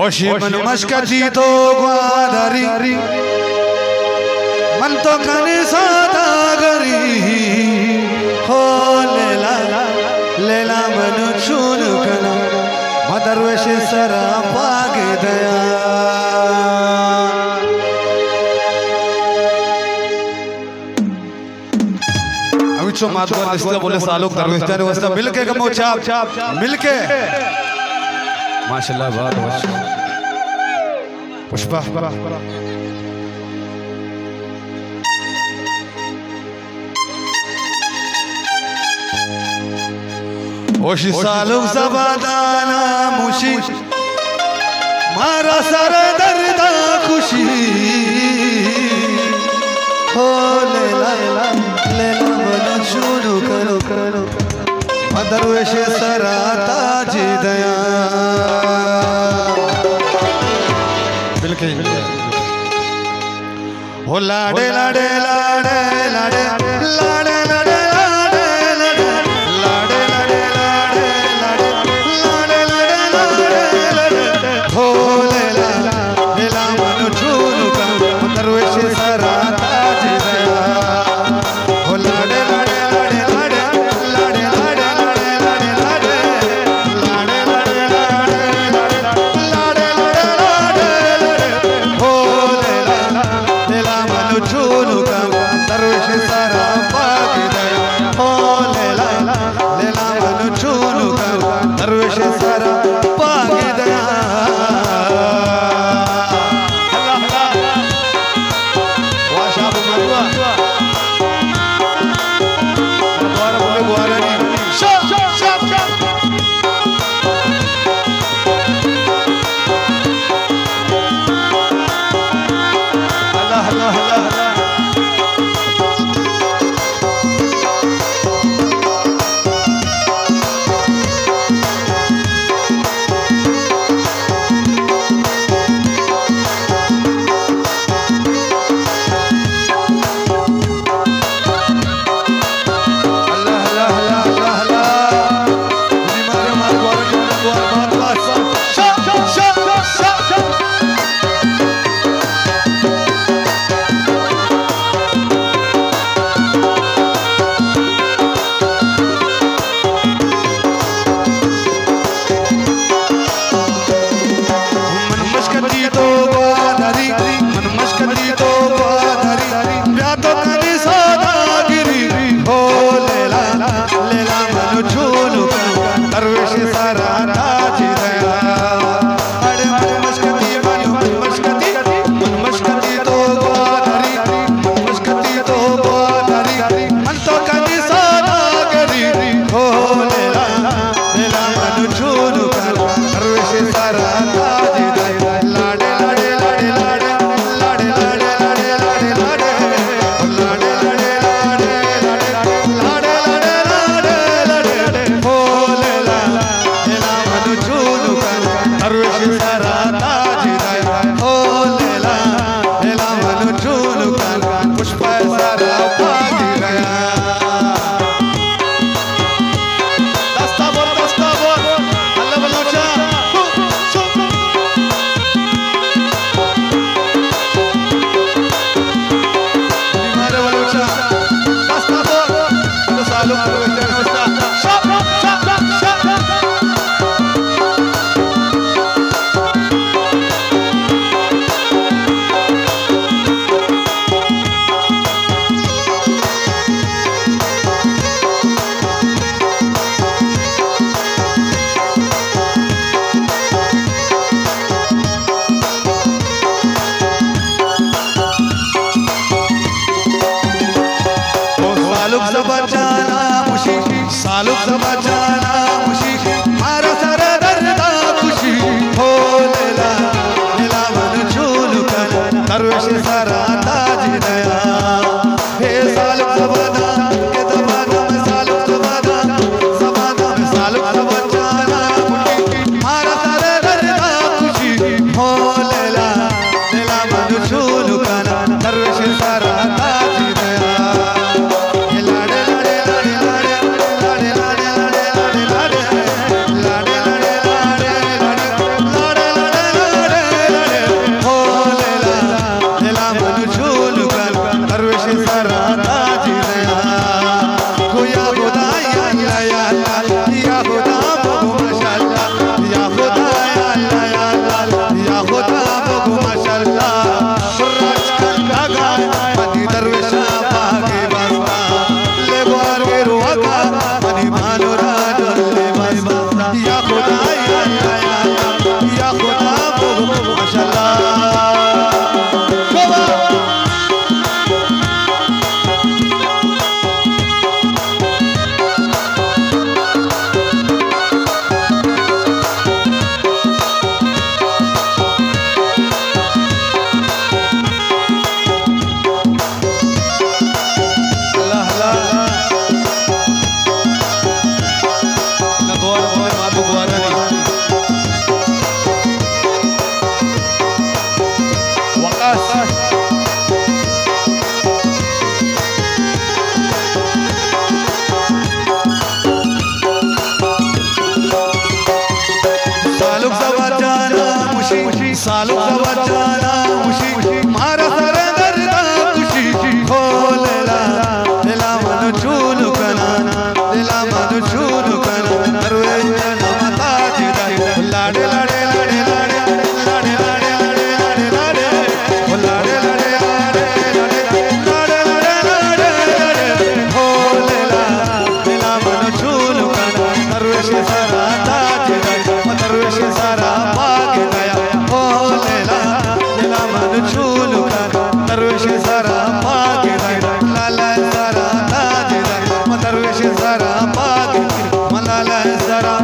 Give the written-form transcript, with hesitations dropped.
ओशी मन मशकती तो ग्वादारी मन तो कने सादागरी हो लेला लेला मन चून कना मदरवेश सरा पागे दया अविचो माधवर रिश्ता बोले सालों दरवेश जाने वस्ता मिलके कमो चाप मिलके माशाल्लाह बहुत पुष्पा ओशी सालुक जबादाना मुशी मारा सारा दर्दा खुशी हो लेला लेला बनो शुरू करो दरवेश सरा ताजी दया हो लाडे लाडे लाडे लाडे लाडे लाडे लाडे लाडे लाडे लाडे लाडे लाडे लाडे लाडे हो लेला लेला मनु चूनु का दरवेश सरा ताजी दया हो लाडे लाडे लाडे लाडे लाडे लाडे लाडे लाडे लाडे लाडे लाडे लाडे लाडे हो लेला लेला मनु चूनु का दरवेश सरा पागी दया हो लेला लेला मनु चूनु का दरवेश सरा पागी दया वाशाब मरुआ द्वारा बोले बुआरा नहीं शब अल्लाह अल्लाह अल्लाह सालुक बचाना खुशी मारा सारा दर्दा खुशी हो लेला लेला मन चूनु कर दरवेश सारा ताजी दया हे सालुक बदा के दबादा में सालुक बदा समादा में सालुक बचाना खुशी मारा सारा दर्दा खुशी हो लेला लेला मन चूनु कर दरवेश सारा ताजी शालुक बचाना खुशी मारा सर दर्दा खुशी खोलला दिला मन चूलू कना दिला मन चूलू कना दरवेश नाम ताज लाडे लाडे लाडे लाडे लाडे लाडे लाडे लाडे लाडे लाडे लाडे लाडे लाडे लाडे खोलला दिला मन चूलू कना दरवेश सारा ताज दरवेश सारा भाग गया खोलला दिला मन चूलू कना दरवेश सारा भाग गया लाला सारा ताज दरवेश सारा भाग मलाला सारा